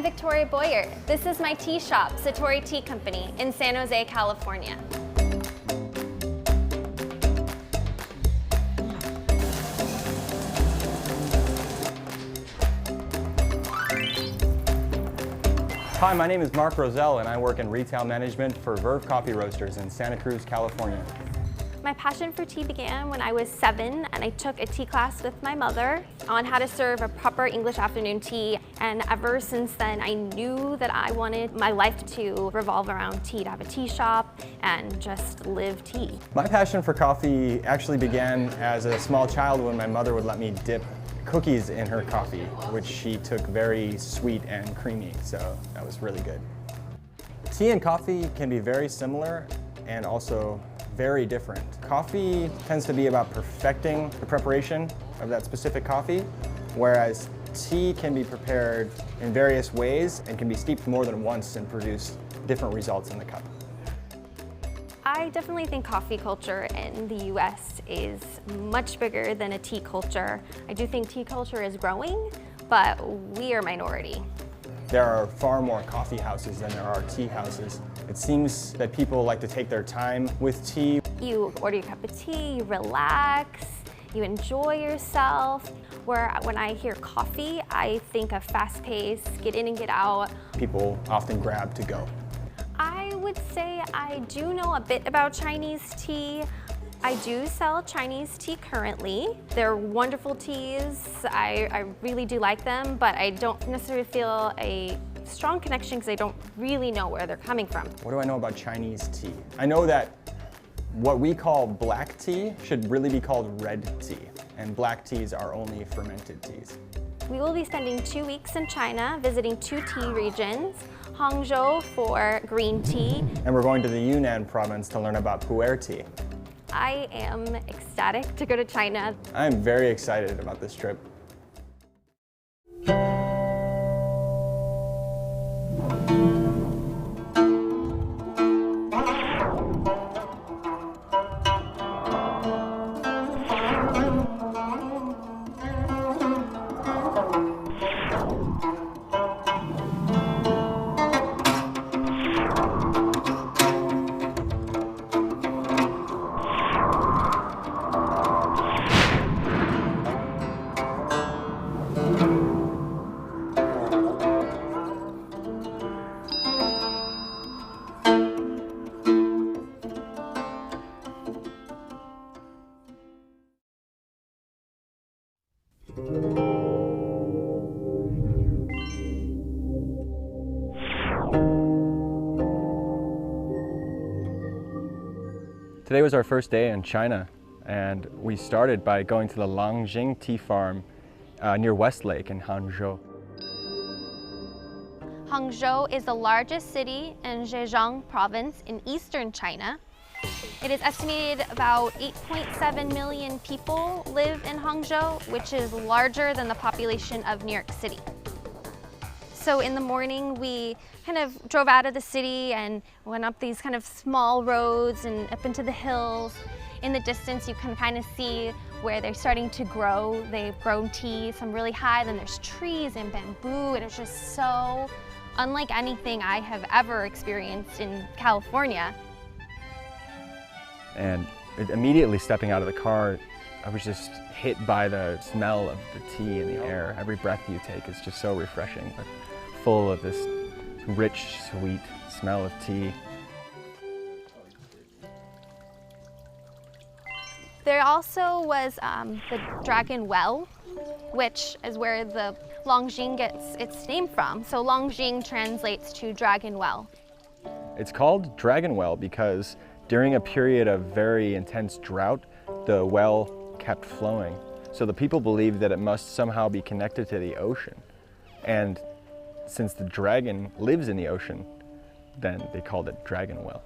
Victoria Boyert. This is my tea shop, Satori Tea Company, in San Jose, California. Hi, my name is Mark Rozell and I work in retail management for Verve Coffee Roasters in Santa Cruz, California. My passion for tea began when I was 7 and I took a tea class with my mother on how to serve a proper English afternoon tea. And ever since then, I knew that I wanted my life to revolve around tea, to have a tea shop and just live tea. My passion for coffee actually began as a small child when my mother would let me dip cookies in her coffee, which she took very sweet and creamy, so that was really good. Tea and coffee can be very similar and also very different. Coffee tends to be about perfecting the preparation of that specific coffee, whereas tea can be prepared in various ways and can be steeped more than once and produce different results in the cup. I definitely think coffee culture in the US is much bigger than a tea culture. I do think tea culture is growing, but we are minority. There are far more coffee houses than there are tea houses. It seems that people like to take their time with tea. You order your cup of tea, you relax, you enjoy yourself. Where when I hear coffee, I think of fast pace, get in and get out. People often grab to go. I would say I do know a bit about Chinese tea. I do sell Chinese tea currently. They're wonderful teas. I really do like them, but I don't necessarily feel a strong connection because I don't really know where they're coming from. What do I know about Chinese tea? I know that what we call black tea should really be called red tea, and black teas are only fermented teas. We will be spending 2 weeks in China, visiting 2 tea regions, Hangzhou for green tea. And we're going to the Yunnan province to learn about pu'er tea. I am ecstatic to go to China. I'm very excited about this trip. Today was our first day in China, and we started by going to the Longjing Tea Farm near Westlake in Hangzhou. Hangzhou is the largest city in Zhejiang province in eastern China. It is estimated about 8.7 million people live in Hangzhou, which is larger than the population of New York City. So in the morning, we kind of drove out of the city and went up these kind of small roads and up into the hills. In the distance, you can kind of see where they're starting to grow. They've grown tea, some really high, then there's trees and bamboo, and it's just so unlike anything I have ever experienced in California. And immediately stepping out of the car, I was just hit by the smell of the tea in the air. Every breath you take is just so refreshing, but full of this rich, sweet smell of tea. There also was the Dragon Well, which is where the Longjing gets its name from. So Longjing translates to Dragon Well. It's called Dragon Well because during a period of very intense drought, the well kept flowing. So the people believed that it must somehow be connected to the ocean. And since the dragon lives in the ocean, then they called it Dragon Well.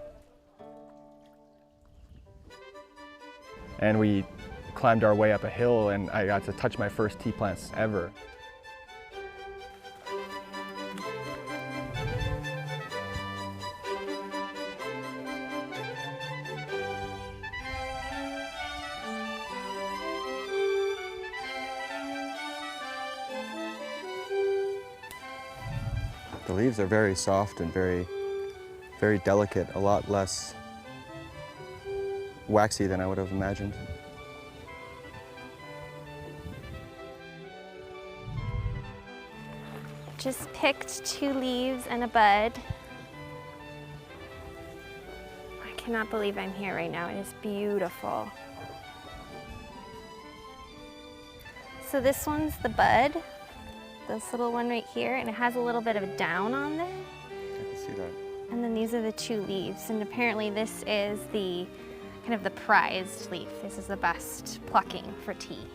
And we climbed our way up a hill and I got to touch my first tea plants ever. The leaves are very soft and very delicate, a lot less waxy than I would have imagined. Just picked 2 leaves and a bud. I cannot believe I'm here right now. It is beautiful. So this one's the bud, this little one right here, and it has a little bit of a down on there. I can see that. And then these are the 2 leaves, and apparently this is the kind of the prized leaf. This is the best plucking for tea.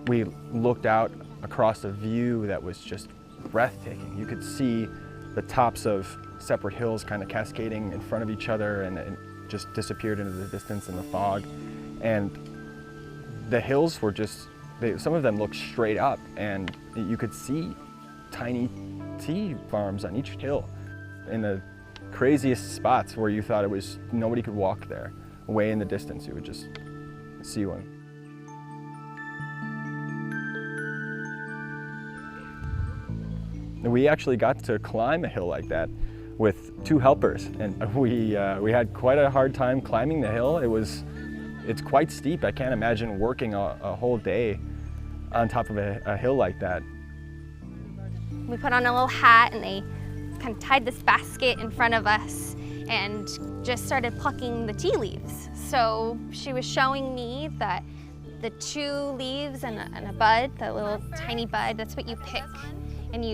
We looked out across a view that was just breathtaking. You could see the tops of separate hills kind of cascading in front of each other, and it just disappeared into the distance in the fog. And the hills were just, some of them looked straight up, and you could see tiny tea farms on each hill in the craziest spots where you thought nobody could walk there. Way in the distance, you would just see one. We actually got to climb a hill like that with 2 helpers, and we had quite a hard time climbing the hill. It's quite steep. I can't imagine working a whole day on top of a hill like that. We put on a little hat, and they kind of tied this basket in front of us and just started plucking the tea leaves. So she was showing me that the 2 leaves and a bud, that little tiny bud, that's what you pick. And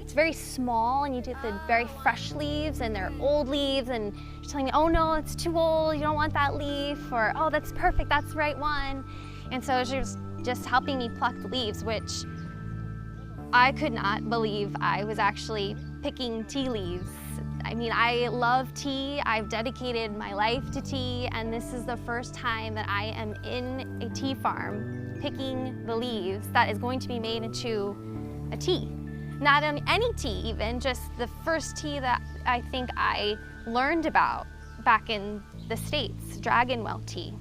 it's very small, and you do the very fresh leaves, and they're old leaves, and she's telling me, oh no, it's too old, you don't want that leaf, or oh, that's perfect, that's the right one. And so she was just helping me pluck the leaves, which I could not believe I was actually picking tea leaves. I mean, I love tea, I've dedicated my life to tea, and this is the first time that I am in a tea farm picking the leaves that is going to be made into a tea. Not on any tea even, just the first tea that I think I learned about back in the States, dragon well tea.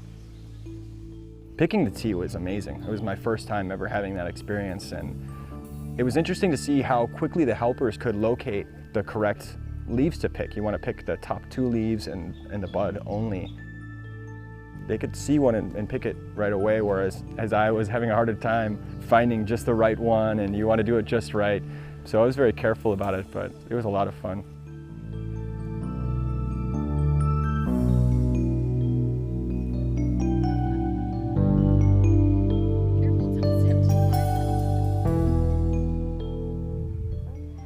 Picking the tea was amazing. It was my first time ever having that experience, and it was interesting to see how quickly the helpers could locate the correct leaves to pick. You want to pick the top 2 leaves and the bud only. They could see one and pick it right away, whereas I was having a harder time finding just the right one, and you want to do it just right. So I was very careful about it, but it was a lot of fun.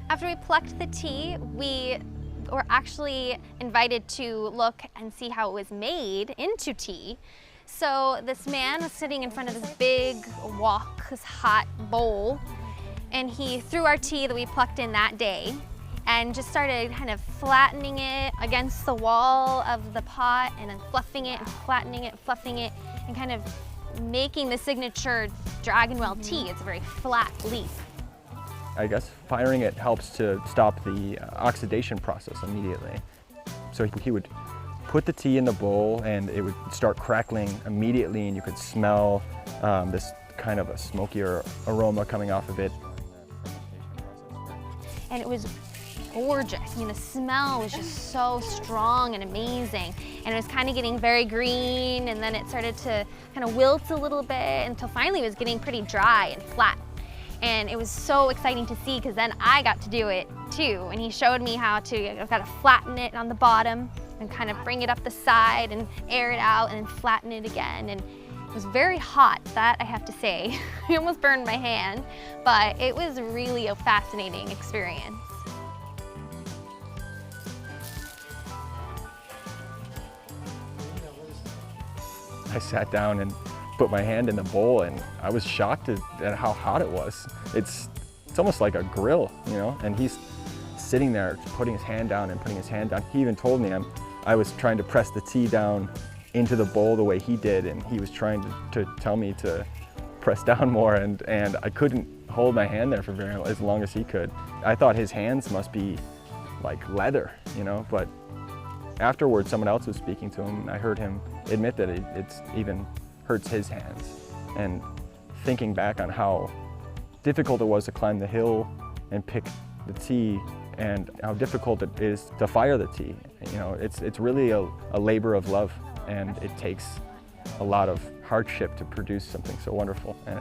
After we plucked the tea, we were actually invited to look and see how it was made into tea. So this man was sitting in front of this big wok, this hot bowl, and he threw our tea that we plucked in that day and just started kind of flattening it against the wall of the pot, and then fluffing it and flattening it, fluffing it, and kind of making the signature dragon well tea. It's a very flat leaf. I guess firing it helps to stop the oxidation process immediately. So he would put the tea in the bowl, and it would start crackling immediately, and you could smell this kind of a smokier aroma coming off of it. And it was gorgeous. I mean, the smell was just so strong and amazing. And it was kind of getting very green, and then it started to kind of wilt a little bit until finally it was getting pretty dry and flat. And it was so exciting to see, because then I got to do it too. And he showed me how to kind of flatten it on the bottom and kind of bring it up the side and air it out and then flatten it again. And it was very hot, that I have to say. I almost burned my hand, but it was really a fascinating experience. I sat down and put my hand in the bowl, and I was shocked at how hot it was. It's almost like a grill, you know? And he's sitting there putting his hand down and putting his hand down. He even told me I was trying to press the tea down into the bowl the way he did, and he was trying to tell me to press down more, and I couldn't hold my hand there for as long as he could. I thought his hands must be like leather, you know, but afterwards someone else was speaking to him, and I heard him admit that it's even hurts his hands. And thinking back on how difficult it was to climb the hill and pick the tea, and how difficult it is to fire the tea. You know, it's really a labor of love, and it takes a lot of hardship to produce something so wonderful. And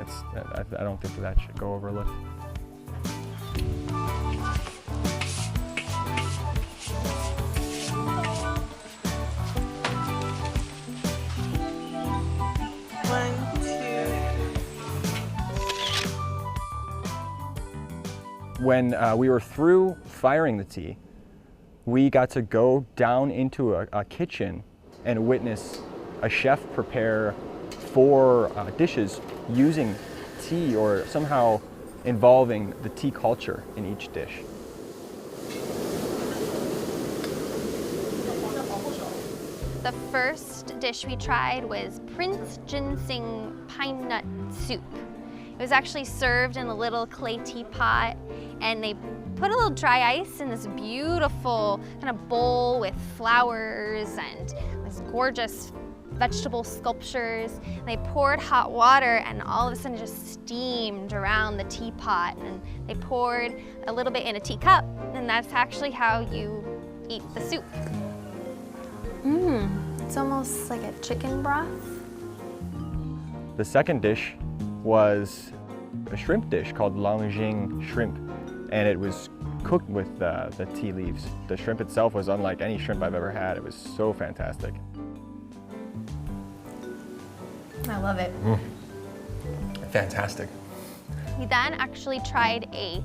I don't think that should go overlooked. When we were through firing the tea, we got to go down into a kitchen and witness a chef prepare 4 dishes using tea, or somehow involving the tea culture in each dish. The first dish we tried was Prince Ginseng pine nut soup. It was actually served in a little clay teapot, and they put a little dry ice in this beautiful kind of bowl with flowers and this gorgeous vegetable sculptures. And they poured hot water, and all of a sudden it just steamed around the teapot, and they poured a little bit in a teacup, and that's actually how you eat the soup. It's almost like a chicken broth. The second dish was a shrimp dish called Longjing shrimp, and it was cooked with the tea leaves. The shrimp itself was unlike any shrimp I've ever had. It was so fantastic. I love it. Fantastic. We then actually tried a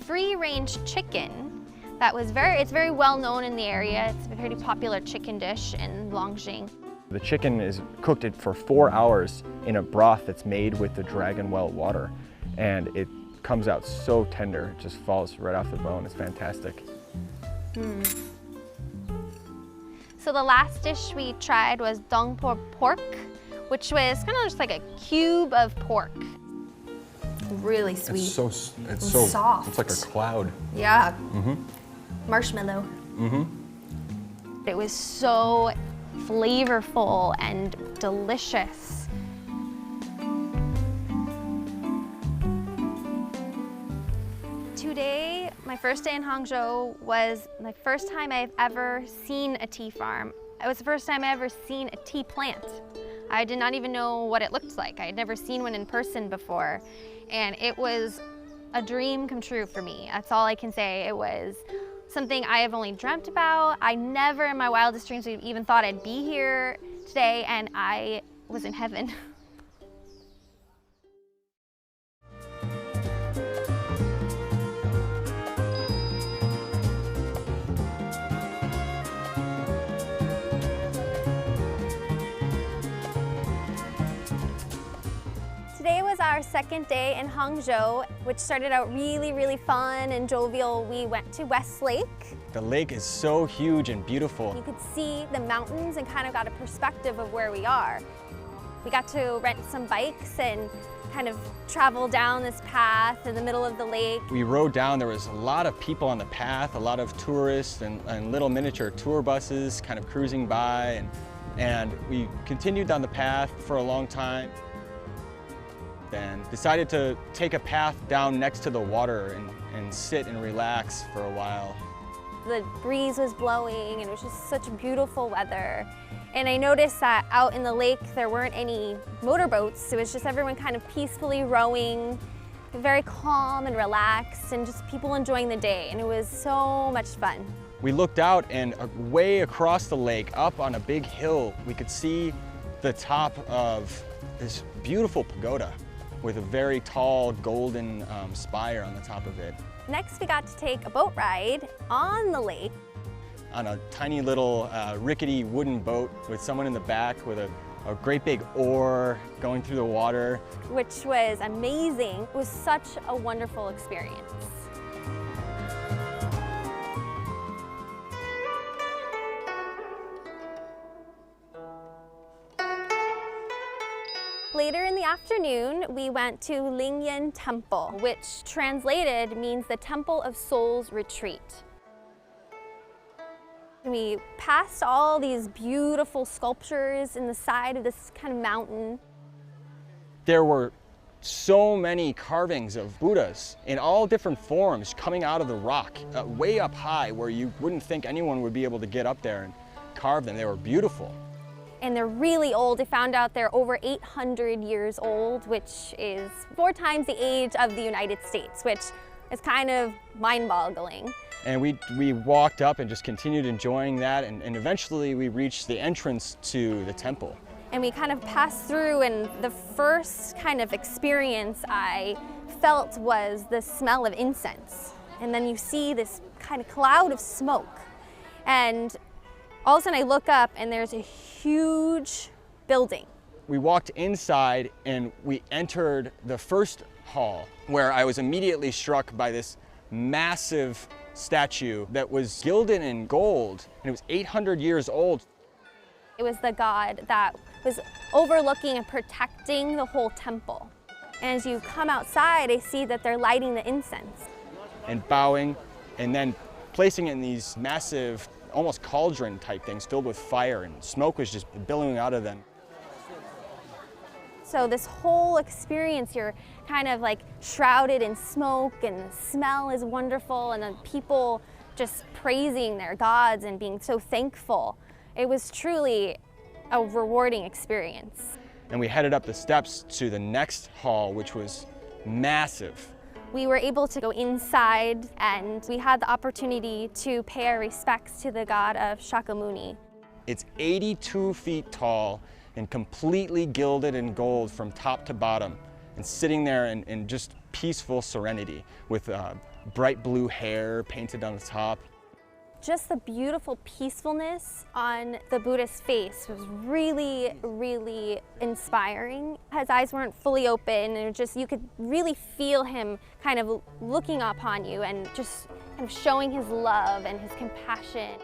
free-range chicken that was it's very well known in the area. It's a very popular chicken dish in Longjing. The chicken is cooked for 4 hours in a broth that's made with the dragon well water, and it comes out so tender, it just falls right off the bone. It's fantastic. So the last dish we tried was dongpo pork, which was kind of just like a cube of pork. Really sweet. It's so soft. It's like a cloud. Yeah. Marshmallow. It was so flavorful and delicious. Today, my first day in Hangzhou, was my first time I've ever seen a tea farm. It was the first time I ever seen a tea plant. I did not even know what it looked like. I had never seen one in person before, and it was a dream come true for me. That's all I can say. It was something I have only dreamt about. I never in my wildest dreams even thought I'd be here today, and I was in heaven. Today was our second day in Hangzhou, which started out really, really fun and jovial. We went to Westlake. The lake is so huge and beautiful. You could see the mountains and kind of got a perspective of where we are. We got to rent some bikes and kind of travel down this path in the middle of the lake. We rode down, there was a lot of people on the path, a lot of tourists and little miniature tour buses kind of cruising by, and we continued down the path for a long time. Then decided to take a path down next to the water and sit and relax for a while. The breeze was blowing, and it was just such beautiful weather. And I noticed that out in the lake there weren't any motorboats. It was just everyone kind of peacefully rowing, very calm and relaxed, and just people enjoying the day. And it was so much fun. We looked out, and way across the lake, up on a big hill, we could see the top of this beautiful pagoda with a very tall golden spire on the top of it. Next, we got to take a boat ride on the lake. On a tiny little rickety wooden boat with someone in the back with a great big oar going through the water. Which was amazing. It was such a wonderful experience. Later in the afternoon, we went to Ling Yin Temple, which translated means the Temple of Soul's Retreat. We passed all these beautiful sculptures in the side of this kind of mountain. There were so many carvings of Buddhas in all different forms coming out of the rock, way up high where you wouldn't think anyone would be able to get up there and carve them. They were beautiful. And they're really old. They found out they're over 800 years old, which is 4 times the age of the United States, which is kind of mind-boggling. And we walked up and just continued enjoying that, and eventually we reached the entrance to the temple. And we kind of passed through, and the first kind of experience I felt was the smell of incense. And then you see this kind of cloud of smoke. And all of a sudden I look up and there's a huge building. We walked inside and we entered the first hall, where I was immediately struck by this massive statue that was gilded in gold, and it was 800 years old. It was the god that was overlooking and protecting the whole temple. And as you come outside, I see that they're lighting the incense. And bowing, and then placing it in these massive, almost cauldron type things filled with fire, and smoke was just billowing out of them. So this whole experience, you're kind of like shrouded in smoke, and the smell is wonderful, and the people just praising their gods and being so thankful. It was truly a rewarding experience. And we headed up the steps to the next hall, which was massive. We were able to go inside, and we had the opportunity to pay our respects to the god of Shakyamuni. It's 82 feet tall and completely gilded in gold from top to bottom, and sitting there in just peaceful serenity with bright blue hair painted on the top. Just the beautiful peacefulness on the Buddha's face was really, really inspiring. His eyes weren't fully open, and you could really feel him kind of looking upon you and just kind of showing his love and his compassion.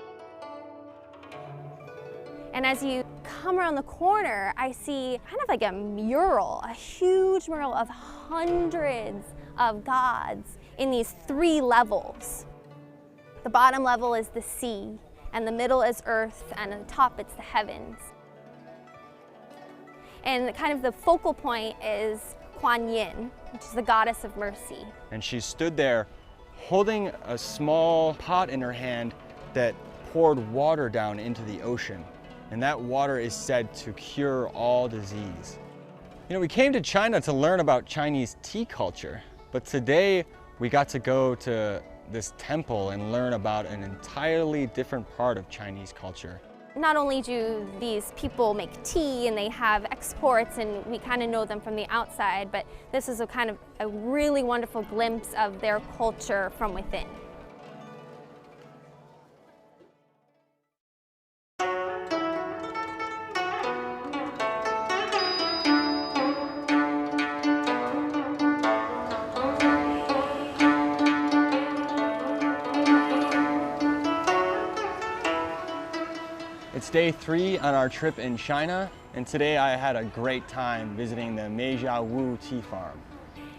And as you come around the corner, I see kind of like a mural, a huge mural of hundreds of gods in these 3 levels. The bottom level is the sea, and the middle is earth, and at the top it's the heavens. And kind of the focal point is Kuan Yin, which is the goddess of mercy. And she stood there holding a small pot in her hand that poured water down into the ocean. And that water is said to cure all disease. You know, we came to China to learn about Chinese tea culture, but today we got to go to this temple and learn about an entirely different part of Chinese culture. Not only do these people make tea and they have exports and we kind of know them from the outside, but this is a kind of a really wonderful glimpse of their culture from within. It's day 3 on our trip in China, and today I had a great time visiting the Mijia Wu Tea Farm.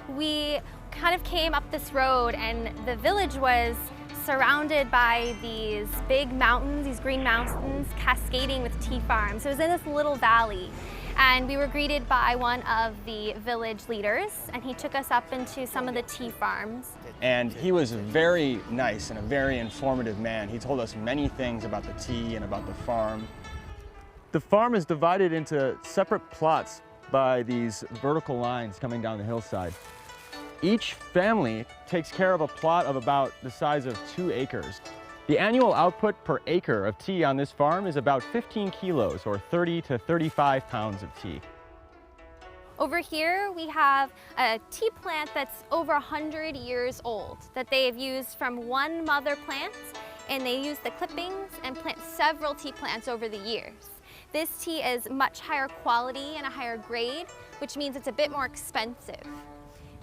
We kind of came up this road, and the village was surrounded by these big mountains, these green mountains cascading with tea farms. It was in this little valley, and we were greeted by one of the village leaders, and he took us up into some of the tea farms. And he was very nice and a very informative man. He told us many things about the tea and about the farm. The farm is divided into separate plots by these vertical lines coming down the hillside. Each family takes care of a plot of about the size of 2 acres. The annual output per acre of tea on this farm is about 15 kilos or 30 to 35 pounds of tea. Over here we have a tea plant that's over 100 years old that they have used from one mother plant, and they use the clippings and plant several tea plants over the years. This tea is much higher quality and a higher grade, which means it's a bit more expensive.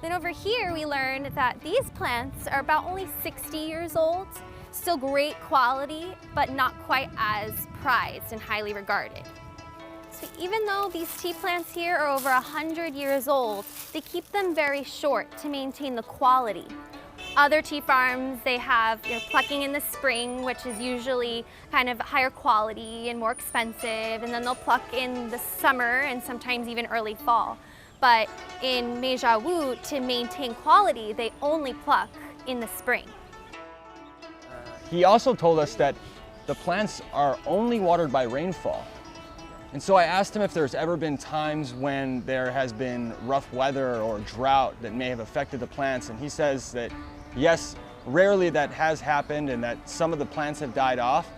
Then over here we learned that these plants are about only 60 years old, still great quality, but not quite as prized and highly regarded. So even though these tea plants here are over 100 years old, they keep them very short to maintain the quality. Other tea farms, they have plucking in the spring, which is usually kind of higher quality and more expensive, and then they'll pluck in the summer and sometimes even early fall. But in Mijia Wu, to maintain quality, they only pluck in the spring. He also told us that the plants are only watered by rainfall. And so I asked him if there's ever been times when there has been rough weather or drought that may have affected the plants, and he says that yes, rarely that has happened and that some of the plants have died off,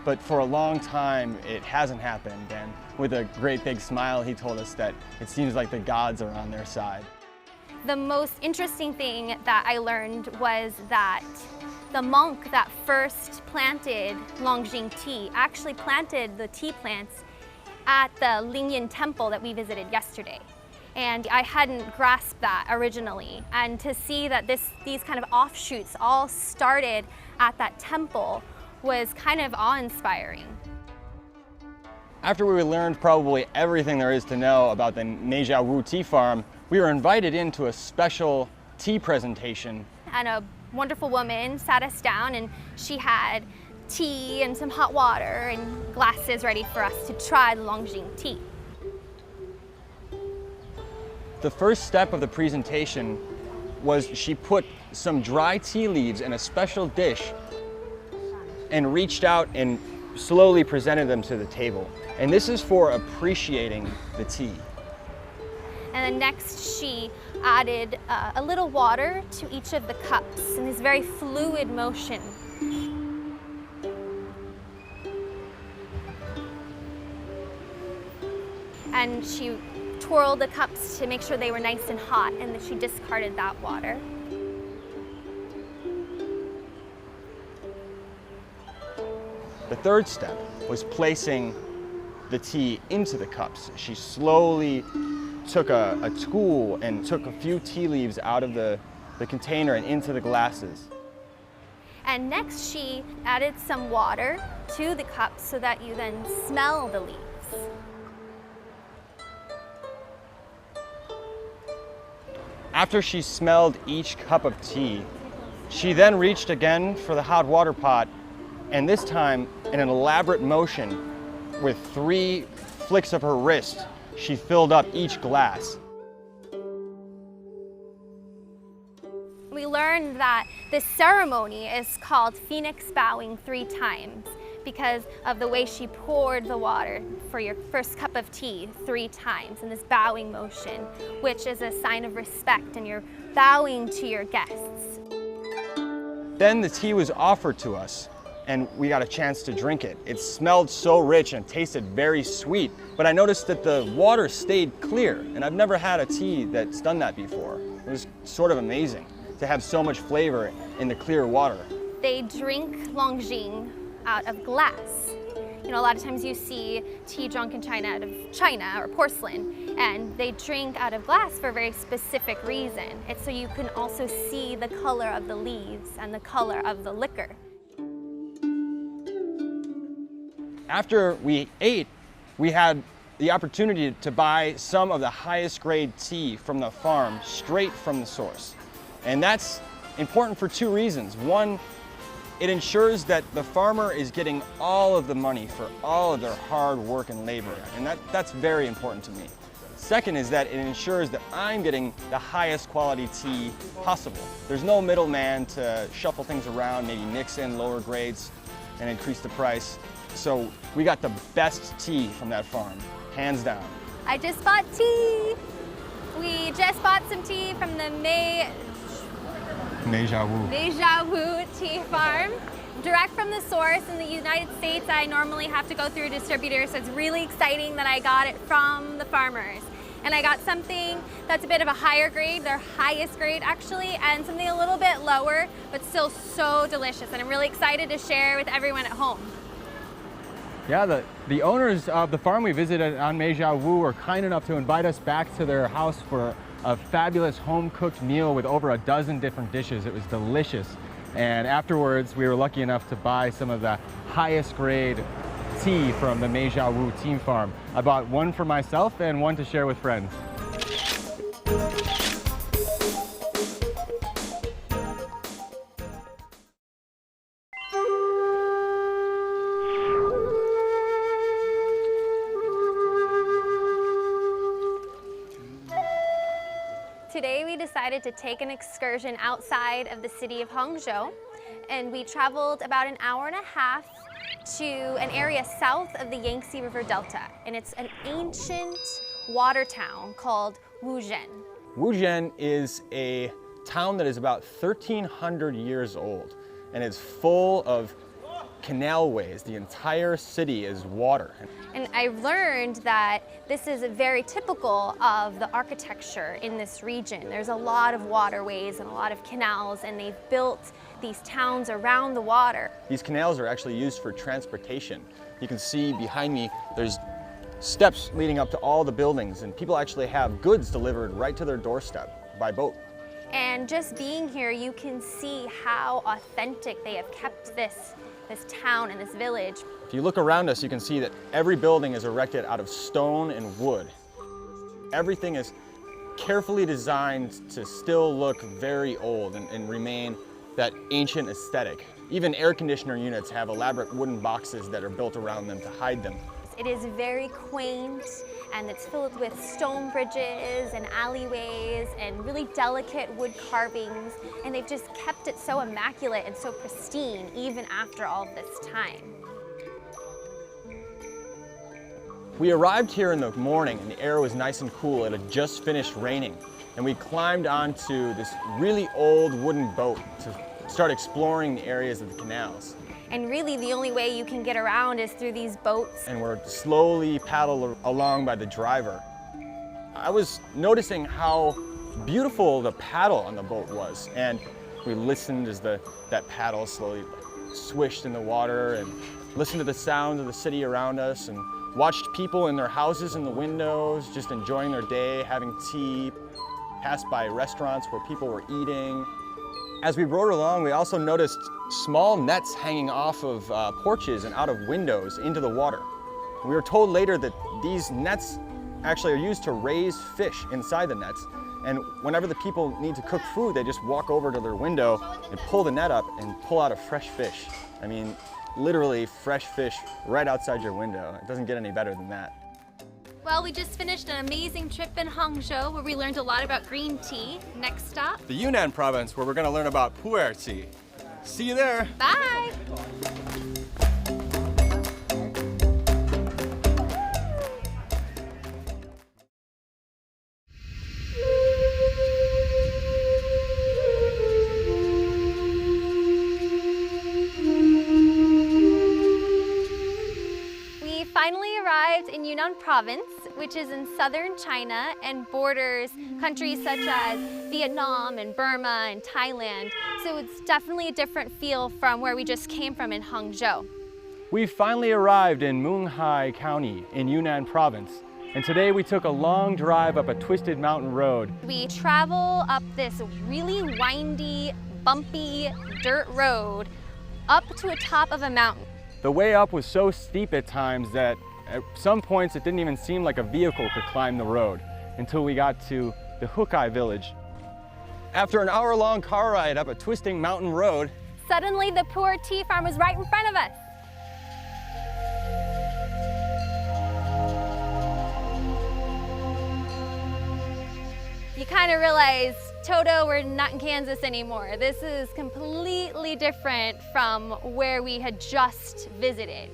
but for a long time it hasn't happened. And with a great big smile, he told us that it seems like the gods are on their side. The most interesting thing that I learned was that the monk that first planted Longjing tea actually planted the tea plants at the Ling Yin Temple that we visited yesterday. And I hadn't grasped that originally. And to see that these kind of offshoots all started at that temple was kind of awe-inspiring. After we learned probably everything there is to know about the Mijia Wu Tea Farm, we were invited into a special tea presentation. And a wonderful woman sat us down, and she had tea and some hot water and glasses ready for us to try the Longjing tea. The first step of the presentation was she put some dry tea leaves in a special dish and reached out and slowly presented them to the table. And this is for appreciating the tea. And then next she added a little water to each of the cups in this very fluid motion. And she twirled the cups to make sure they were nice and hot, and then she discarded that water. The third step was placing the tea into the cups. She slowly took a tool and took a few tea leaves out of the container and into the glasses. And next she added some water to the cups so that you then smell the leaves. After she smelled each cup of tea, she then reached again for the hot water pot, and this time in an elaborate motion with 3 flicks of her wrist, she filled up each glass. We learned that this ceremony is called phoenix bowing 3 times because of the way she poured the water for your first cup of tea 3 times in this bowing motion, which is a sign of respect, and you're bowing to your guests. Then the tea was offered to us, and we got a chance to drink it. It smelled so rich and tasted very sweet, but I noticed that the water stayed clear, and I've never had a tea that's done that before. It was sort of amazing to have so much flavor in the clear water. They drink Longjing out of glass. You know, a lot of times you see tea drunk in China out of china or porcelain, and they drink out of glass for a very specific reason. It's so you can also see the color of the leaves and the color of the liquor. After we ate, we had the opportunity to buy some of the highest grade tea from the farm straight from the source. And that's important for 2 reasons. One, it ensures that the farmer is getting all of the money for all of their hard work and labor, and that's very important to me. Second is that it ensures that I'm getting the highest quality tea possible. There's no middleman to shuffle things around, maybe mix in lower grades and increase the price. So we got the best tea from that farm, hands down. I just bought tea. We just bought some tea from the Mijia Wu Tea Farm, direct from the source. In the United States, I normally have to go through a distributor, so it's really exciting that I got it from the farmers. And I got something that's a bit of a higher grade, their highest grade actually, and something a little bit lower, but still so delicious. And I'm really excited to share with everyone at home. Yeah, the owners of the farm we visited on Mijia Wu were kind enough to invite us back to their house for a fabulous home-cooked meal with over a dozen different dishes. It was delicious. And afterwards, we were lucky enough to buy some of the highest grade tea from the Mijia Wu Tea Farm. I bought one for myself and one to share with friends. decided to take an excursion outside of the city of Hangzhou, and we traveled about an hour and a half to an area south of the Yangtze River Delta, and it's an ancient water town called Wujin. Wujin is a town that is about 1,300 years old, and it's full of canalways. The entire city is water. And I've learned that this is very typical of the architecture in this region. There's a lot of waterways and a lot of canals, and they've built these towns around the water. These canals are actually used for transportation. You can see behind me, there's steps leading up to all the buildings, and people actually have goods delivered right to their doorstep by boat. And just being here, you can see how authentic they have kept this town and this village. If you look around us, you can see that every building is erected out of stone and wood. Everything is carefully designed to still look very old and remain that ancient aesthetic. Even air conditioner units have elaborate wooden boxes that are built around them to hide them. It is very quaint, and it's filled with stone bridges and alleyways and really delicate wood carvings, and they've just kept it so immaculate and so pristine even after all this time. We arrived here in the morning and the air was nice and cool. It had just finished raining, and we climbed onto this really old wooden boat to start exploring the areas of the canals. And really the only way you can get around is through these boats. And we're slowly paddled along by the driver. I was noticing how beautiful the paddle on the boat was, and we listened as that paddle slowly swished in the water, and listened to the sounds of the city around us, and watched people in their houses in the windows just enjoying their day, having tea, passed by restaurants where people were eating. As we rode along, we also noticed small nets hanging off of porches and out of windows into the water. We were told later that these nets actually are used to raise fish inside the nets, and whenever the people need to cook food, they just walk over to their window and pull the net up and pull out a fresh fish. I mean, literally fresh fish right outside your window. It doesn't get any better than that. Well, we just finished an amazing trip in Hangzhou where we learned a lot about green tea. Next stop, The Yunnan province, where we're going to learn about Boyert tea. See you there. bye! We finally arrived in Yunnan province, which is in southern China and borders countries such as Vietnam and Burma and Thailand. So it's definitely a different feel from where we just came from in Hangzhou. We finally arrived in Munghai County in Yunnan province, and today we took a long drive up a twisted mountain road. We travel up this really windy, bumpy dirt road up to the top of a mountain. The way up was so steep at times that at some points it didn't even seem like a vehicle could climb the road until we got to the Mijia Village. After an hour-long car ride up a twisting mountain road, Suddenly the Tori Tea Farm was right in front of us. You kind of realize, Toto, we're not in Kansas anymore. This is completely different from where we had just visited.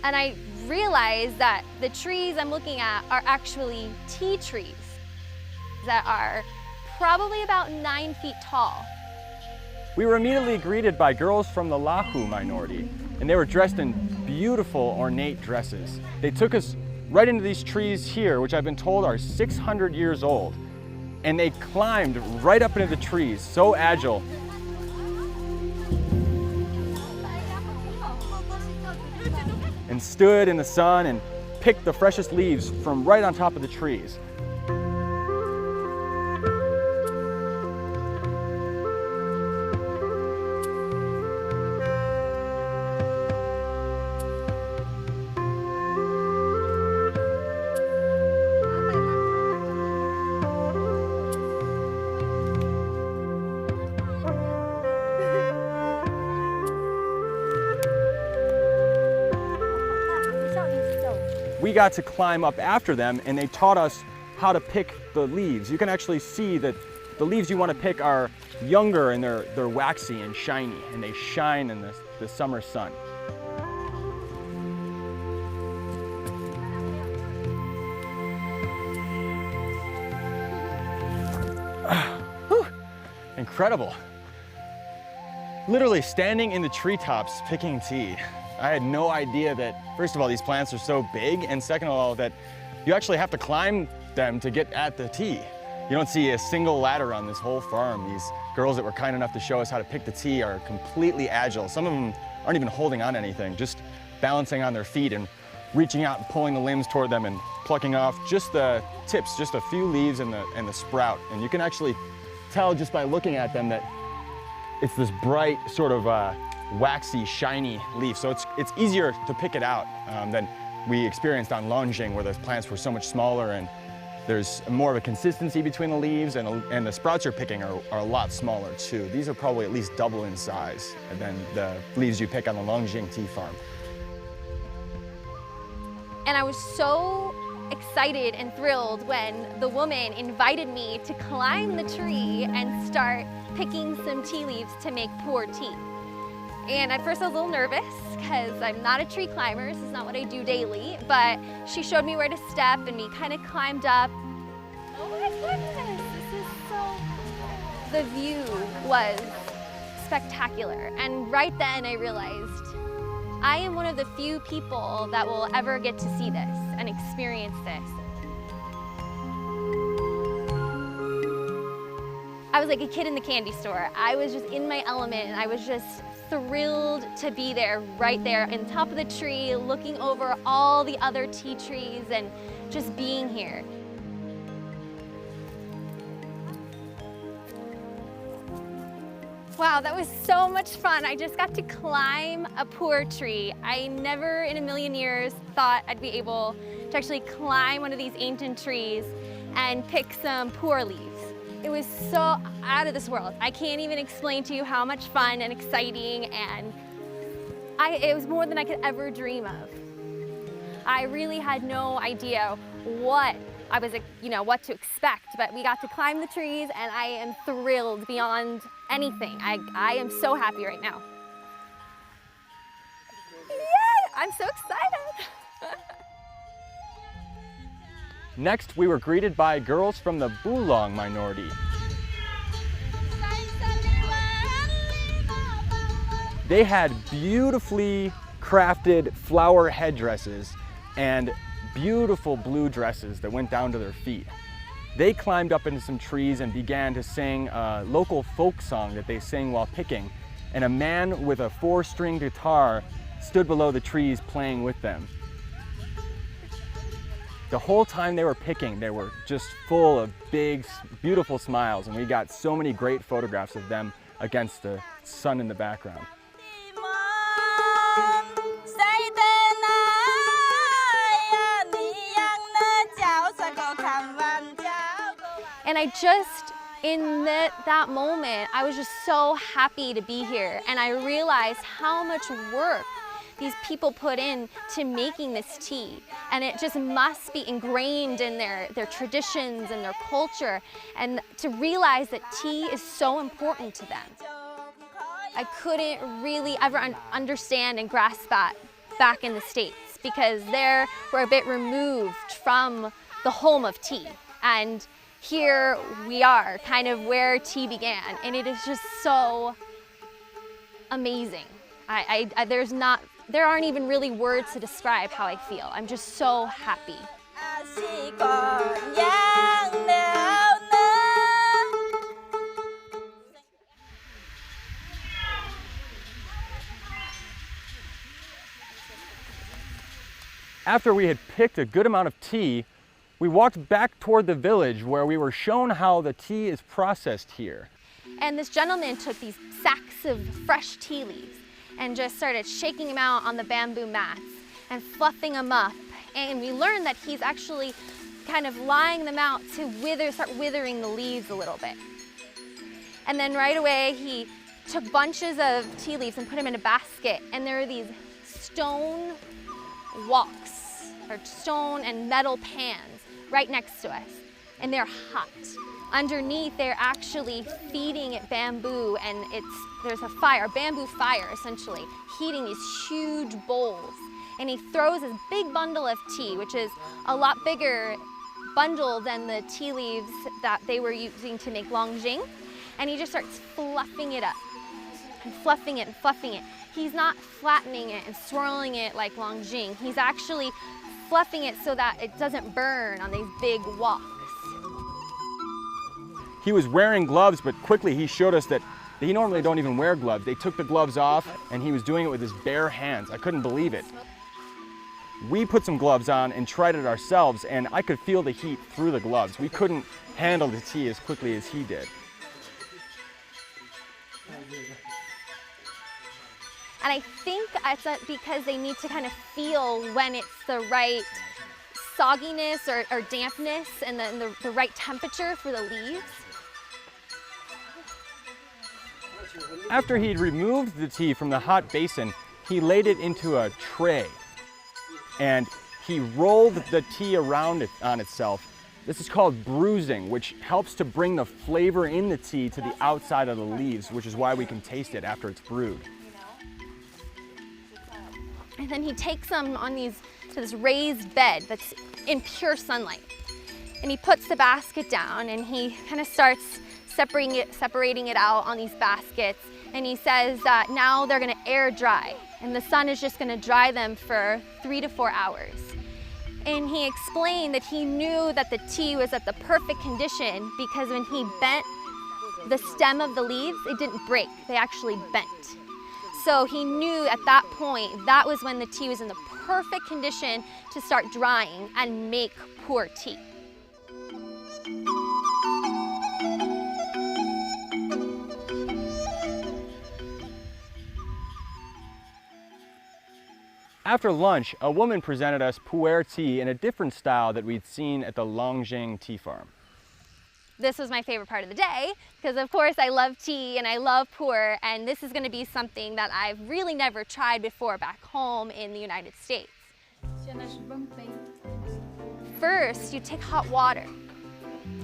And I realized that the trees I'm looking at are actually tea trees that are probably about 9 feet tall. We were immediately greeted by girls from the Lahu minority, and they were dressed in beautiful, ornate dresses. They took us right into these trees here, which I've been told are 600 years old, and they climbed right up into the trees, so agile. And stood in the sun and picked the freshest leaves from right on top of the trees. We got to climb up after them, and they taught us how to pick the leaves. You can actually see that the leaves you want to pick are younger and they're waxy and shiny, and they shine in the summer sun. Incredible. Literally standing in the treetops picking tea. I had no idea that, first of all, these plants are so big, and second of all, that you actually have to climb them to get at the tea. You don't see a single ladder on this whole farm. These girls that were kind enough to show us how to pick the tea are completely agile. Some of them aren't even holding on to anything, just balancing on their feet and reaching out and pulling the limbs toward them and plucking off just the tips, just a few leaves and the sprout. And you can actually tell just by looking at them that it's this bright sort of waxy, shiny leaf. So it's easier to pick it out than we experienced on Longjing, where the plants were so much smaller and there's more of a consistency between the leaves, and the sprouts you're picking are a lot smaller too. These are probably at least double in size than the leaves you pick on the Longjing Tea Farm. And I was so excited and thrilled when the woman invited me to climb the tree and start picking some tea leaves to make pu'er tea. And at first I was a little nervous because I'm not a tree climber, this is not what I do daily, but she showed me where to step and we kind of climbed up. Oh my goodness, this is so cool. The view was spectacular, and right then I realized I am one of the few people that will ever get to see this and experience this. I was like a kid in the candy store. I was just in my element, and I was just thrilled to be there, right there on top of the tree, looking over all the other tea trees and just being here. Wow, that was so much fun. I just got to climb a pu'er tree. I never in a million years thought I'd be able to actually climb one of these ancient trees and pick some pu'er leaves. It was so out of this world. I can't even explain to you how much fun and exciting, and it was more than I could ever dream of. I really had no idea what to expect, but we got to climb the trees, and I am thrilled beyond anything. I am so happy right now. Yay! I'm so excited. Next, we were greeted by girls from the Bulong minority. They had beautifully crafted flower headdresses and beautiful blue dresses that went down to their feet. They climbed up into some trees and began to sing a local folk song that they sing while picking, and a man with a 4-string guitar stood below the trees playing with them. The whole time they were picking, they were just full of big, beautiful smiles, and we got so many great photographs of them against the sun in the background. And I just, in that moment, I was just so happy to be here, and I realized how much work these people put in to making this tea, and it just must be ingrained in their traditions and their culture, and to realize that tea is so important to them. I couldn't really ever understand and grasp that back in the States, because there we're a bit removed from the home of tea, and here we are, kind of where tea began, and it is just so amazing. There aren't even really words to describe how I feel. I'm just so happy. After we had picked a good amount of tea, we walked back toward the village where we were shown how the tea is processed here. And this gentleman took these sacks of fresh tea leaves and just started shaking them out on the bamboo mats and fluffing them up. And we learned that he's actually kind of lying them out to start withering the leaves a little bit. And then right away he took bunches of tea leaves and put them in a basket, and there are these stone woks, or stone and metal pans right next to us, and they're hot. underneath they're actually feeding it bamboo, and there's a fire, bamboo fire essentially, heating these huge bowls. And he throws this big bundle of tea, which is a lot bigger bundle than the tea leaves that they were using to make Longjing. And he just starts fluffing it up, and fluffing it and fluffing it. He's not flattening it and swirling it like Longjing. He's actually fluffing it so that it doesn't burn on these big woks. He was wearing gloves, but quickly he showed us that he normally don't even wear gloves. They took the gloves off, and he was doing it with his bare hands. I couldn't believe it. We put some gloves on and tried it ourselves, and I could feel the heat through the gloves. We couldn't handle the tea as quickly as he did. And I think it's because they need to kind of feel when it's the right sogginess or dampness and the right temperature for the leaves. After he'd removed the tea from the hot basin, he laid it into a tray, and he rolled the tea around it on itself. This is called bruising, which helps to bring the flavor in the tea to the outside of the leaves, which is why we can taste it after it's brewed. And then he takes them on to this raised bed that's in pure sunlight. And he puts the basket down, and he kind of starts separating it out on these baskets. And he says that now they're gonna air dry, and the sun is just gonna dry them for 3 to 4 hours. And he explained that he knew that the tea was at the perfect condition because when he bent the stem of the leaves, it didn't break, they actually bent. So he knew at that point, that was when the tea was in the perfect condition to start drying and make pu'er tea. After lunch, a woman presented us pu'er tea in a different style that we'd seen at the Longjing Tea Farm. This was my favorite part of the day because of course I love tea and I love pu'er, and this is going to be something that I've really never tried before back home in the United States. First, you take hot water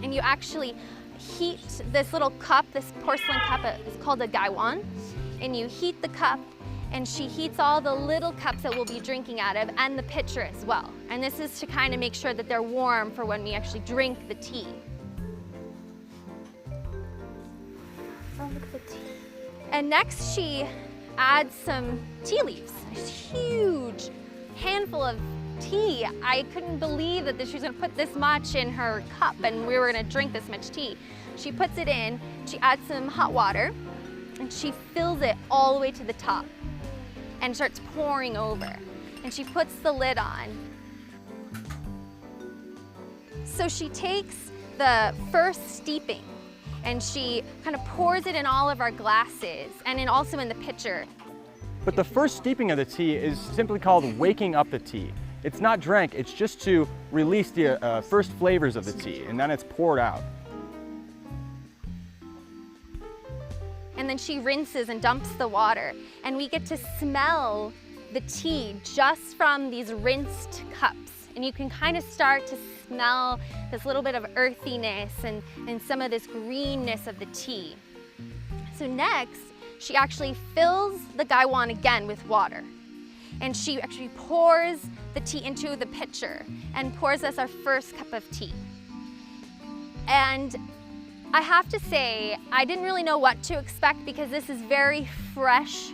and you actually heat this little cup, this porcelain cup, it's called a gaiwan, and you heat the cup, and she heats all the little cups that we'll be drinking out of and the pitcher as well. And this is to kind of make sure that they're warm for when we actually drink the tea. And next she adds some tea leaves, a huge handful of tea. I couldn't believe that she was gonna put this much in her cup and we were gonna drink this much tea. She puts it in, she adds some hot water, and she fills it all the way to the top and starts pouring over. And she puts the lid on. So she takes the first steeping and she kind of pours it in all of our glasses and also in the pitcher. But the first steeping of the tea is simply called waking up the tea. It's not drank, it's just to release the first flavors of the tea, and then it's poured out. And then she rinses and dumps the water, and we get to smell the tea just from these rinsed cups. And you can kind of start to smell this little bit of earthiness and some of this greenness of the tea. So next, she actually fills the gaiwan again with water. And she actually pours the tea into the pitcher and pours us our first cup of tea. And I have to say, I didn't really know what to expect because this is very fresh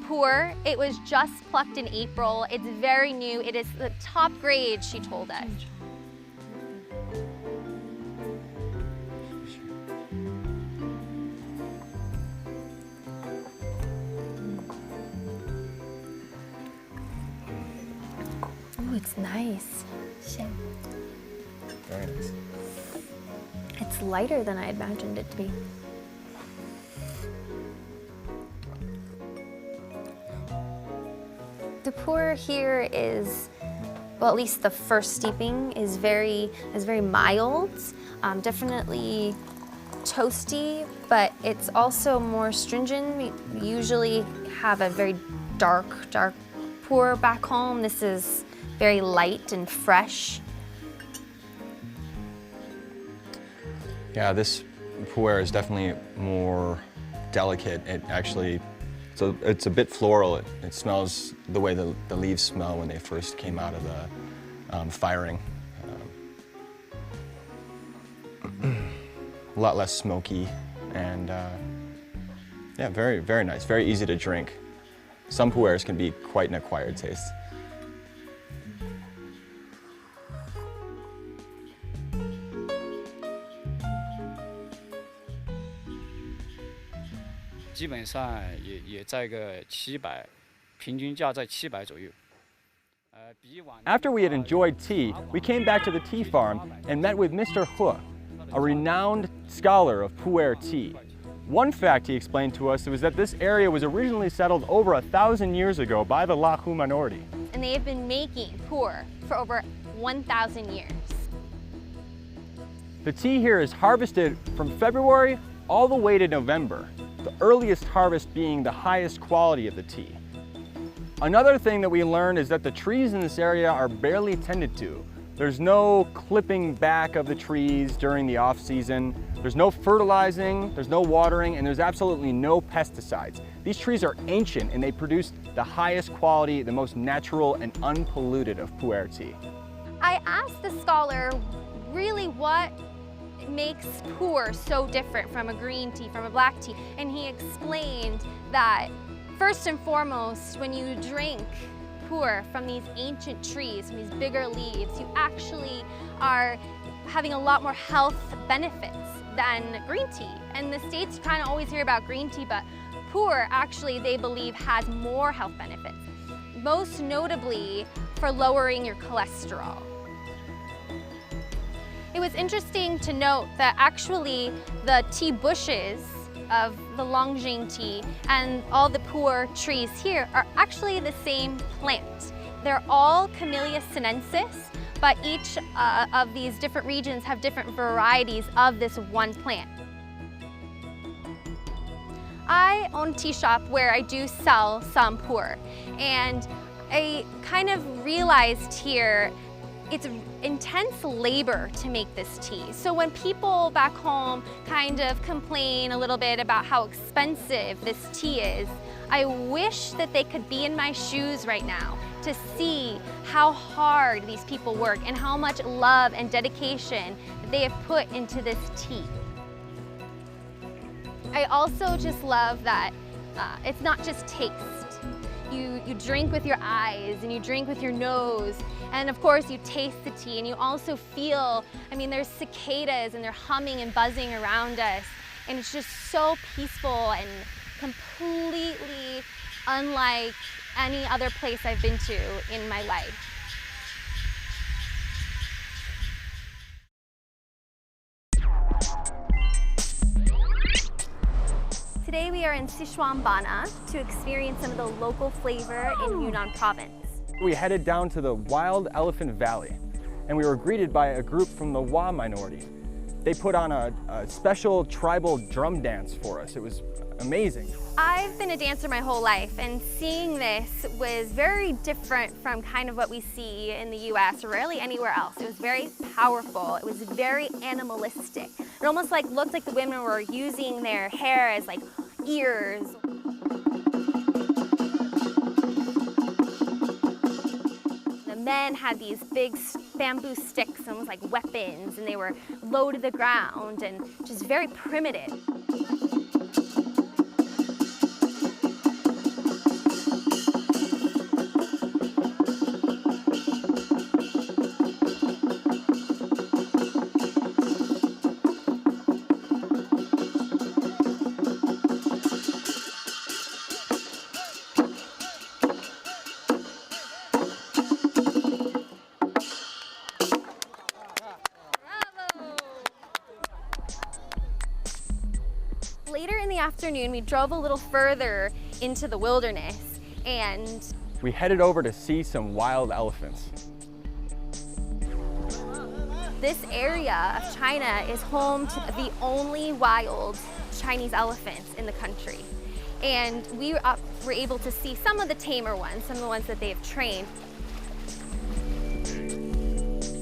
pu'er. It was just plucked in April. It's very new. It is the top grade, she told us. Oh, it's nice. Very nice. It's lighter than I imagined it to be. The pu'er here is, well, at least the first steeping is very mild, definitely toasty, but it's also more stringent. We usually have a very dark pu'er back home. This is very light and fresh. Yeah, this pu'er is definitely more delicate. It's a bit floral. It smells the way the leaves smell when they first came out of the firing. A lot less smoky and yeah, very, very nice, very easy to drink. Some pu'ers can be quite an acquired taste. 基本上也在个700，平均价在700左右。 After we had enjoyed tea, we came back to the tea farm and met with Mr. He, a renowned scholar of pu'er tea. One fact he explained to us was that this area was originally settled over 1,000 years ago by the Lahu minority. And they have been making pu'er for over 1,000 years. The tea here is harvested from February all the way to November, the earliest harvest being the highest quality of the tea. Another thing that we learned is that the trees in this area are barely tended to. There's no clipping back of the trees during the off-season. There's no fertilizing, there's no watering, and there's absolutely no pesticides. These trees are ancient and they produce the highest quality, the most natural and unpolluted of pu'er tea. I asked the scholar really what makes pu'er so different from a green tea, from a black tea, and he explained that first and foremost, when you drink pu'er from these ancient trees, from these bigger leaves, you actually are having a lot more health benefits than green tea. And the States kind of always hear about green tea, but pu'er actually, they believe, has more health benefits, most notably for lowering your cholesterol. It was interesting to note that actually the tea bushes of the Longjing tea and all the pu'er trees here are actually the same plant. They're all Camellia sinensis, but each of these different regions have different varieties of this one plant. I own a tea shop where I do sell some pu'er, and I kind of realized here it's intense labor to make this tea. So when people back home kind of complain a little bit about how expensive this tea is, I wish that they could be in my shoes right now to see how hard these people work and how much love and dedication they have put into this tea. I also just love that it's not just taste. You drink with your eyes and you drink with your nose, and of course you taste the tea, and you also feel, I mean, there's cicadas and they're humming and buzzing around us, and it's just so peaceful and completely unlike any other place I've been to in my life. Today we are in Sichuanbana to experience some of the local flavor in Yunnan province. We headed down to the Wild Elephant Valley, and we were greeted by a group from the Hua minority. They put on a special tribal drum dance for us. It was amazing. I've been a dancer my whole life, and seeing this was very different from kind of what we see in the US or really anywhere else. It was very powerful. It was very animalistic. It almost looked like the women were using their hair as like ears. The men had these big bamboo sticks, almost like weapons, and they were low to the ground and just very primitive. Later in the afternoon, we drove a little further into the wilderness, and we headed over to see some wild elephants. This area of China is home to the only wild Chinese elephants in the country. And we were able to see some of the tamer ones, some of the ones that they have trained.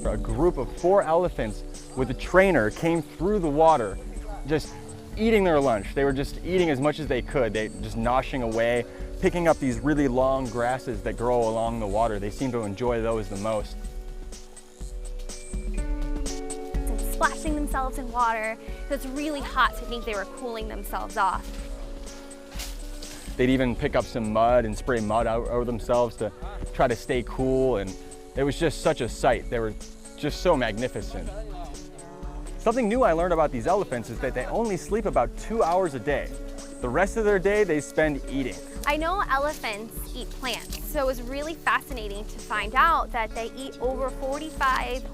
A group of 4 elephants with a trainer came through the water, just eating their lunch. They were just eating as much as they could. They just noshing away, picking up these really long grasses that grow along the water. They seem to enjoy those the most. And splashing themselves in water. It's really hot, so I think they were cooling themselves off. They'd even pick up some mud and spray mud out over themselves to try to stay cool, and it was just such a sight. They were just so magnificent. Something new I learned about these elephants is that they only sleep about 2 hours a day. The rest of their day they spend eating. I know elephants eat plants, so it was really fascinating to find out that they eat over 45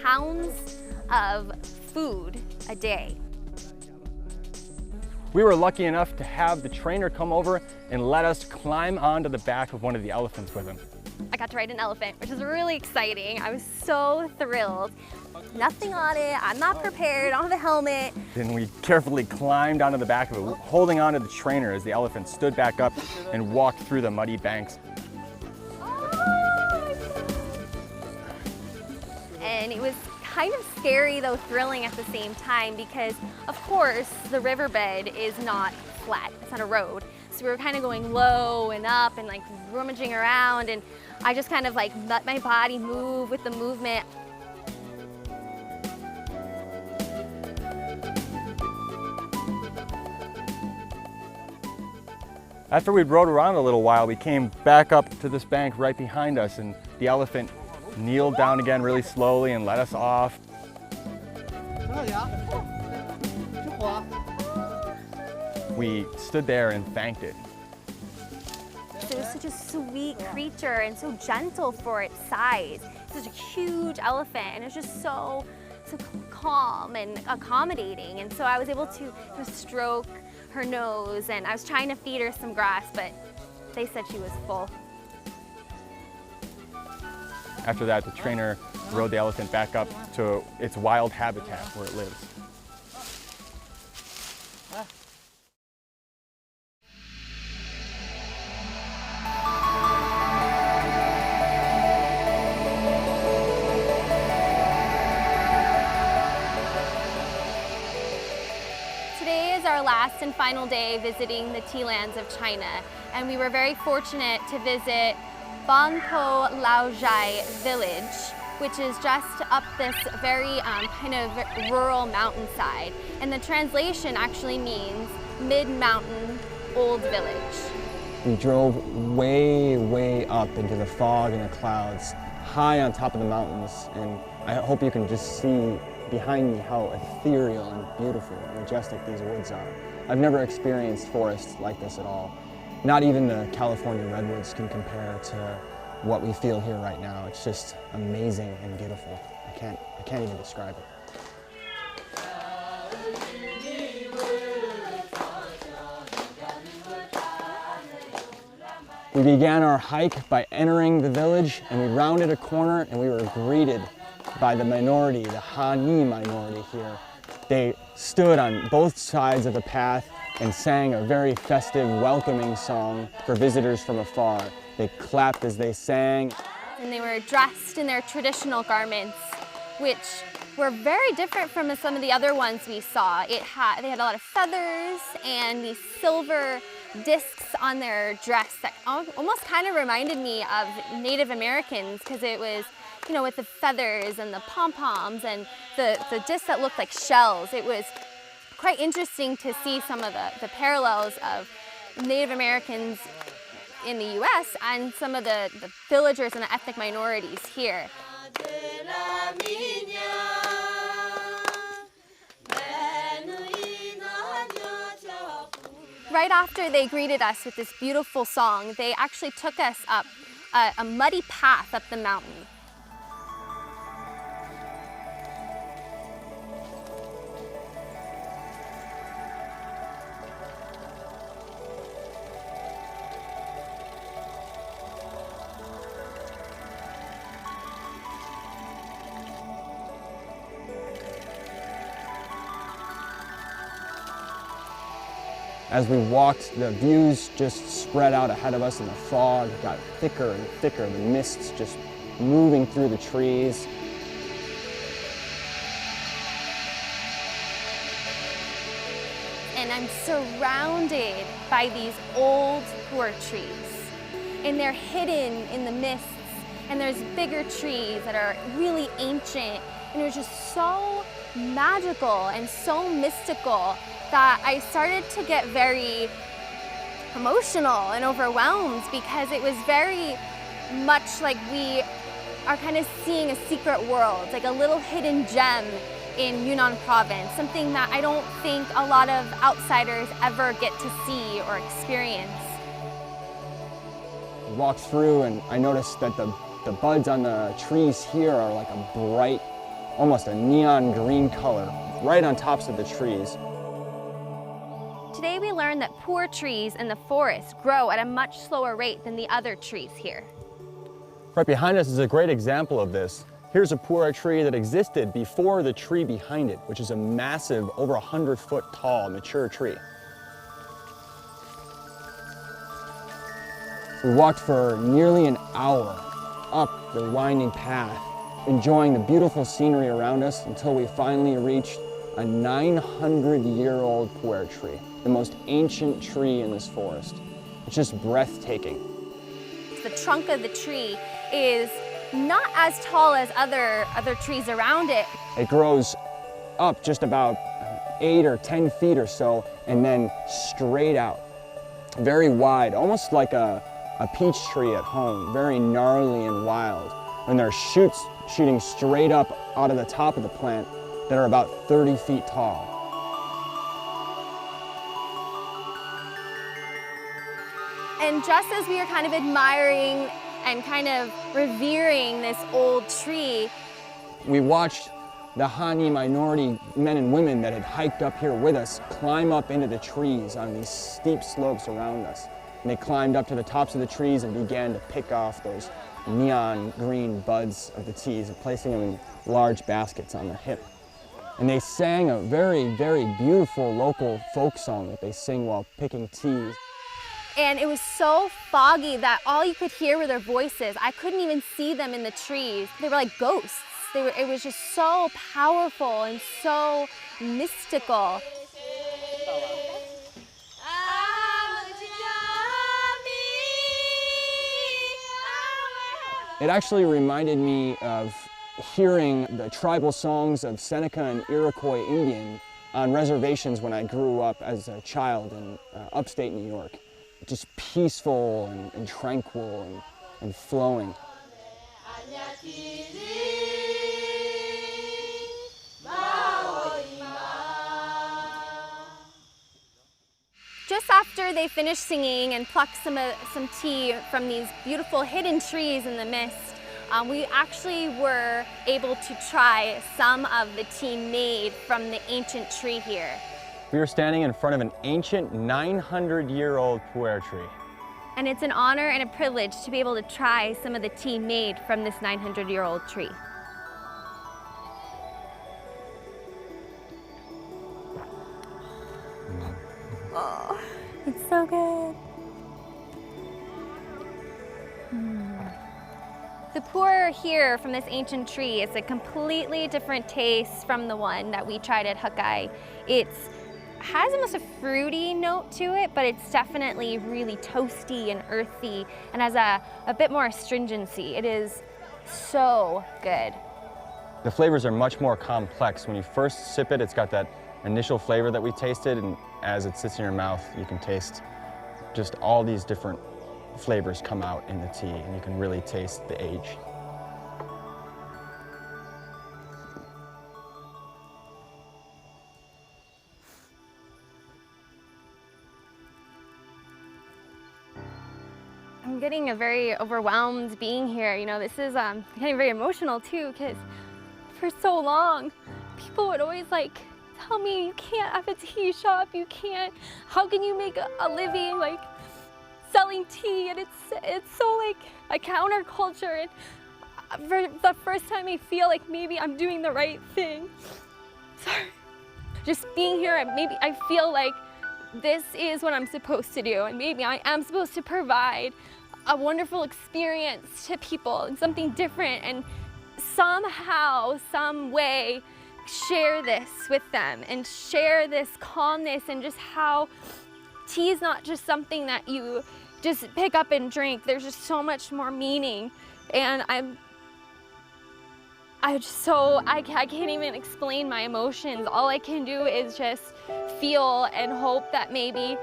pounds of food a day. We were lucky enough to have the trainer come over and let us climb onto the back of one of the elephants with him. I got to ride an elephant, which is really exciting. I was so thrilled. Nothing on it, I'm not prepared, I don't have a helmet. Then we carefully climbed onto the back of it, holding onto the trainer as the elephant stood back up and walked through the muddy banks. And it was kind of scary, though thrilling at the same time, because of course the riverbed is not flat, it's not a road. So we were kind of going low and up and like rummaging around, and I just kind of like let my body move with the movement. After we'd rode around a little while, we came back up to this bank right behind us, and the elephant kneeled down again really slowly and let us off. We stood there and thanked it. It was such a sweet creature and so gentle for its size. Such a huge elephant, and it was just so calm and accommodating. And so I was able to stroke her nose, and I was trying to feed her some grass, but they said she was full. After that, the trainer rode the elephant back up to its wild habitat where it lives. Our last and final day visiting the tea lands of China, and we were very fortunate to visit Bangpo Laozhai Village, which is just up this very kind of rural mountainside, and the translation actually means mid-mountain old village. We drove way up into the fog and the clouds, high on top of the mountains, and I hope you can just see behind me how ethereal and beautiful and majestic these woods are. I've never experienced forests like this at all. Not even the California redwoods can compare to what we feel here right now. It's just amazing and beautiful. I can't even describe it. We began our hike by entering the village, and we rounded a corner and we were greeted by the minority, the Hani minority here. They stood on both sides of the path and sang a very festive, welcoming song for visitors from afar. They clapped as they sang. And they were dressed in their traditional garments, which were very different from some of the other ones we saw. They had a lot of feathers and these silver discs on their dress that almost kind of reminded me of Native Americans, because it was, you know, with the feathers and the pom-poms and the discs that looked like shells. It was quite interesting to see some of the parallels of Native Americans in the US and some of the villagers and the ethnic minorities here. Right after they greeted us with this beautiful song, they actually took us up a muddy path up the mountain. As we walked, the views just spread out ahead of us, and the fog got thicker and thicker, the mists just moving through the trees. surrounded by these old pu'er trees, and they're hidden in the mists, and there's bigger trees that are really ancient, and they're just so magical and so mystical that I started to get very emotional and overwhelmed, because it was very much like we are kind of seeing a secret world, like a little hidden gem in Yunnan province, something that I don't think a lot of outsiders ever get to see or experience. I walked through and I noticed that the buds on the trees here are like a bright, almost a neon green color, right on tops of the trees. Today we learned that pu'er trees in the forest grow at a much slower rate than the other trees here. Right behind us is a great example of this. Here's a pu'er tree that existed before the tree behind it, which is a massive, over 100-foot tall, mature tree. We walked for nearly an hour up the winding path, enjoying the beautiful scenery around us until we finally reached a 900-year-old pu'er tree, the most ancient tree in this forest. It's just breathtaking. The trunk of the tree is not as tall as other trees around it. It grows up just about 8 or 10 feet or so, and then straight out. Very wide, almost like a peach tree at home, very gnarly and wild. And there are shoots shooting straight up out of the top of the plant that are about 30 feet tall. And just as we were kind of admiring and kind of revering this old tree, We watched the Hani minority men and women that had hiked up here with us climb up into the trees on these steep slopes around us. And they climbed up to the tops of the trees and began to pick off those neon green buds of the teas and placing them in large baskets on their hip. And they sang a very, very beautiful local folk song that they sing while picking teas. and it was so foggy that all you could hear were their voices. I couldn't even see them in the trees. They were like ghosts. It was just so powerful and so mystical. It actually reminded me of hearing the tribal songs of Seneca and Iroquois Indian on reservations when I grew up as a child in upstate New York. Just peaceful and tranquil and flowing. Just after they finished singing and plucked some tea from these beautiful hidden trees in the mist, we actually were able to try some of the tea made from the ancient tree here. We were standing in front of an ancient 900-year-old pu'er tree. And it's an honor and a privilege to be able to try some of the tea made from this 900-year-old tree. Oh, it's so good. The pu'er here from this ancient tree is a completely different taste from the one that we tried at Hakkai. It has almost a fruity note to it, but it's definitely really toasty and earthy and has a bit more astringency. It is so good. The flavors are much more complex. When you first sip it, it's got that initial flavor that we tasted, and as it sits in your mouth, you can taste just all these different flavors come out in the tea, and you can really taste the age. I'm getting very overwhelmed being here. You know, this is getting very emotional too, because for so long, people would always tell me, you can't have a tea shop, you can't, how can you make a living selling tea? And it's so a counterculture, and for the first time I feel like maybe I'm doing the right thing. Sorry. Just being here, maybe I feel like this is what I'm supposed to do, and maybe I am supposed to provide a wonderful experience to people and something different, and somehow, some way, share this with them and share this calmness and just how tea is not just something that you just pick up and drink. There's just so much more meaning. And I can't even explain my emotions. All I can do is just feel and hope that maybe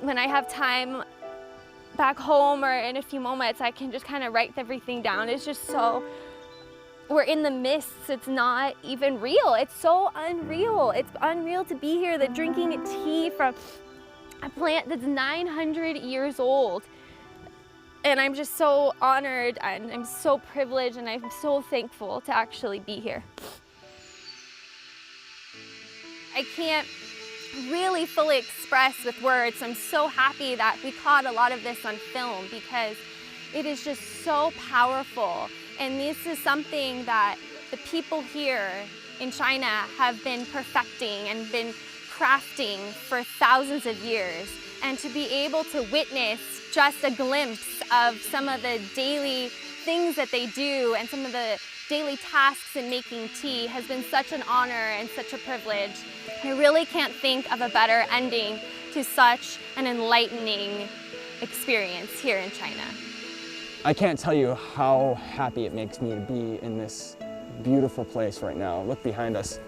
when I have time back home or in a few moments, I can just kind of write everything down. It's just so, we're in the mists. It's not even real. It's so unreal. It's unreal to be here, that drinking tea from a plant that's 900 years old. And I'm just so honored and I'm so privileged and I'm so thankful to actually be here. I can't really fully express with words. I'm so happy that we caught a lot of this on film because it is just so powerful. And this is something that the people here in China have been perfecting and been crafting for thousands of years. And to be able to witness just a glimpse of some of the daily things that they do and some of the daily tasks in making tea has been such an honor and such a privilege. I really can't think of a better ending to such an enlightening experience here in China. I can't tell you how happy it makes me to be in this beautiful place right now. Look behind us.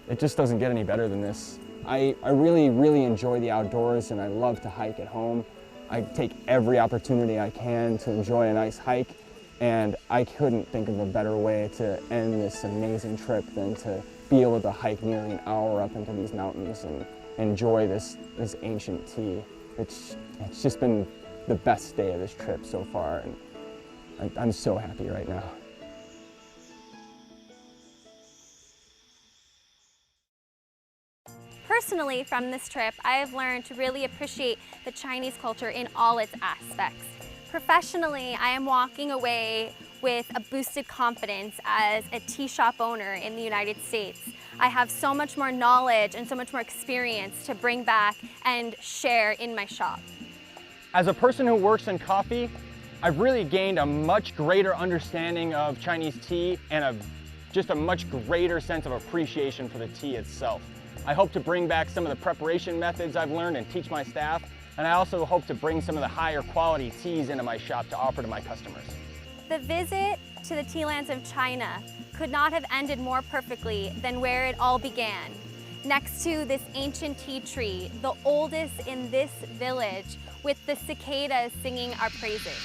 It just doesn't get any better than this. I really enjoy the outdoors and I love to hike at home. I take every opportunity I can to enjoy a nice hike, and I couldn't think of a better way to end this amazing trip than to be able to hike nearly an hour up into these mountains and enjoy this ancient tea. It's just been the best day of this trip so far, and I'm so happy right now. Personally, from this trip, I have learned to really appreciate the Chinese culture in all its aspects. Professionally, I am walking away with a boosted confidence as a tea shop owner in the United States. I have so much more knowledge and so much more experience to bring back and share in my shop. As a person who works in coffee, I've really gained a much greater understanding of Chinese tea and just a much greater sense of appreciation for the tea itself. I hope to bring back some of the preparation methods I've learned and teach my staff, and I also hope to bring some of the higher quality teas into my shop to offer to my customers. The visit to the tea lands of China could not have ended more perfectly than where it all began. Next to this ancient tea tree, the oldest in this village, with the cicadas singing our praises.